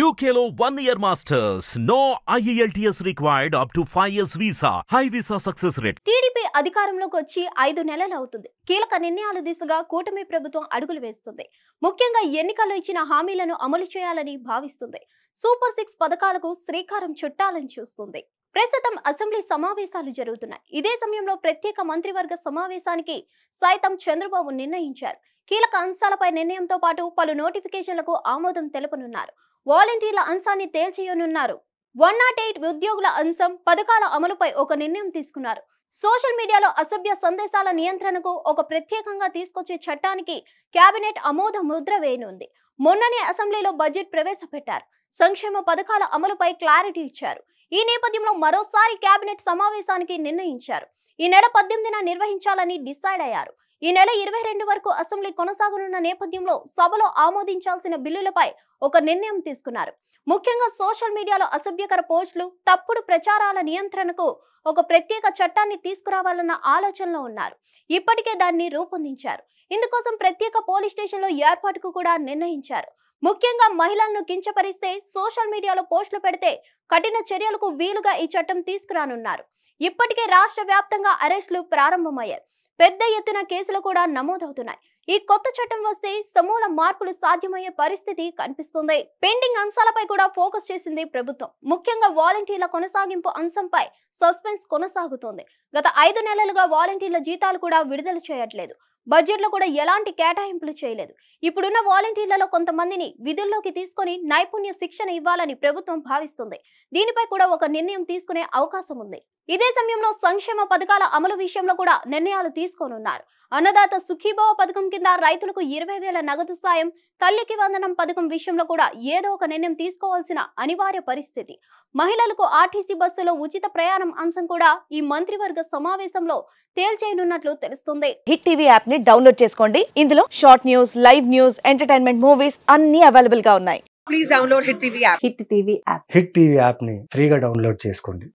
UKLO 1 year masters. No IELTS required up to 5 years visa. High visa success rate. TDP అధికారంలోకి వచ్చి 5 నెలలు అవుతుంది. కీలక నిర్ణయాల దిశగా కూటమి ప్రభుత్వం అడుగులు వేస్తుంది. ముఖ్యంగా ఎన్నికల్లో ఇచ్చిన హామీలను అమలు చేయాలని భావిస్తుంది. సూపర్ 6 పథకాలకు శ్రీకారం చుట్టాలని చూస్తుంది. ప్రస్తుతం అసెంబ్లీ సమావేశాలు జరుగుతున్నాయి. ఇదే సమయంలో ప్రత్యేక మంత్రివర్గ సమావేశానికి సైతం చంద్రబాబు నిర్ణయించారు. కీలక అంశాలపై నిర్ణయంతో పాటు పలు నోటిఫికేషన్లకు ఆమోదం తెలుపనున్నారు. వాలంటీర్ల అంశాన్ని తేల్చేయనున్నారు. 108 ఉద్యోగుల అంశం, పథకాల అమలుపై ఒక నిర్ణయం తీసుకున్నారు. సోషల్ మీడియాలో అసభ్య సందేశాల నియంత్రణకు ఒక ప్రత్యేకంగా తీసుకొచ్చే చట్టానికి కేబినెట్ ఆమోద ముద్ర వేయనుంది. మొన్ననే అసెంబ్లీలో బడ్జెట్ ప్రవేశపెట్టారు. సంక్షేమ పథకాల అమలుపై క్లారిటీ ఇచ్చారు. ఈ నేపథ్యంలో మరోసారి కేబినెట్ సమావేశానికి నిర్ణయించారు. ఈ నెల 18న నిర్వహించాలని డిసైడ్ అయ్యారు. ఈ నెల 22 వరకు అసెంబ్లీ కొనసాగనున్న నేపథ్యంలో సభలో ఆమోదించాల్సిన బిల్లులపై ఒక నిర్ణయం తీసుకున్నారు. ముఖ్యంగా సోషల్ మీడియాలో అసభ్యకర పోస్టులు, తప్పుడు ప్రచారాల నియంత్రణకు ఒక ప్రత్యేక చట్టాన్ని తీసుకురావాలన్న ఆలోచనలో ఉన్నారు. ఇప్పటికే దాన్ని రూపొందించారు. ఇందుకోసం ప్రత్యేక పోలీస్ స్టేషన్ల ఏర్పాటుకు కూడా నిర్ణయించారు. ముఖ్యంగా మహిళలను కించపరిస్తే, సోషల్ మీడియాలో పోస్టులు పెడితే కఠిన చర్యలకు వీలుగా ఈ చట్టం తీసుకురానున్నారు. ఇప్పటికే రాష్ట్ర వ్యాప్తంగా అరెస్టులు ప్రారంభమయ్యాయి. పెద్ద ఎత్తున కేసులు కూడా నమోదవుతున్నాయి. ఈ కొత్త చట్టం వస్తే సమూల మార్పులు సాధ్యమయ్యే పరిస్థితి కనిపిస్తుంది. పెండింగ్ అంశాలపై కూడా ఫోకస్ చేసింది ప్రభుత్వం. ముఖ్యంగా వాలంటీర్ల కొనసాగింపు అంశంపై సస్పెన్స్ కొనసాగుతోంది. గత 5 నెలలుగా వాలంటీర్ల జీతాలు కూడా విడుదల చేయట్లేదు. బడ్జెట్లో కూడా ఎలాంటి కేటాయింపులు చేయలేదు. ఇప్పుడున్న వాలంటీర్లలో కొంతమందిని విధుల్లోకి తీసుకొని నైపుణ్య శిక్షణ ఇవ్వాలని ప్రభుత్వం భావిస్తుంది. దీనిపై కూడా ఒక నిర్ణయం తీసుకునే అవకాశం ఉంది. ఇదే సమయంలో సంక్షేమ పథకాల అమలు విషయంలో కూడా నిర్ణయాలు తీసుకోనున్నారు. అన్నదాత సుఖీభవ పథకం కింద రైతులకు 20,000 నగదు సాయం, తల్లికి వందనం పథకం విషయంలో కూడా ఏదో ఒక నిర్ణయం తీసుకోవాల్సిన అనివార్య పరిస్థితి. మహిళలకు ఆర్టీసీ బస్సులో ఉచిత ప్రయాణం అంశం కూడా ఈ మంత్రివర్గ సమావేశంలో తేల్చేయనున్నట్లు తెలుస్తుంది. హిట్ టీవీ యాప్ ని డౌన్లోడ్ చేసుకోండి. ఇందులో short news, live news, entertainment movies అన్ని అవైలబుల్ గా ఉన్నాయి. Please download Hit TV app. Hit TV app hit TV app ని ఫ్రీగా డౌన్లోడ్ చేసుకోండి.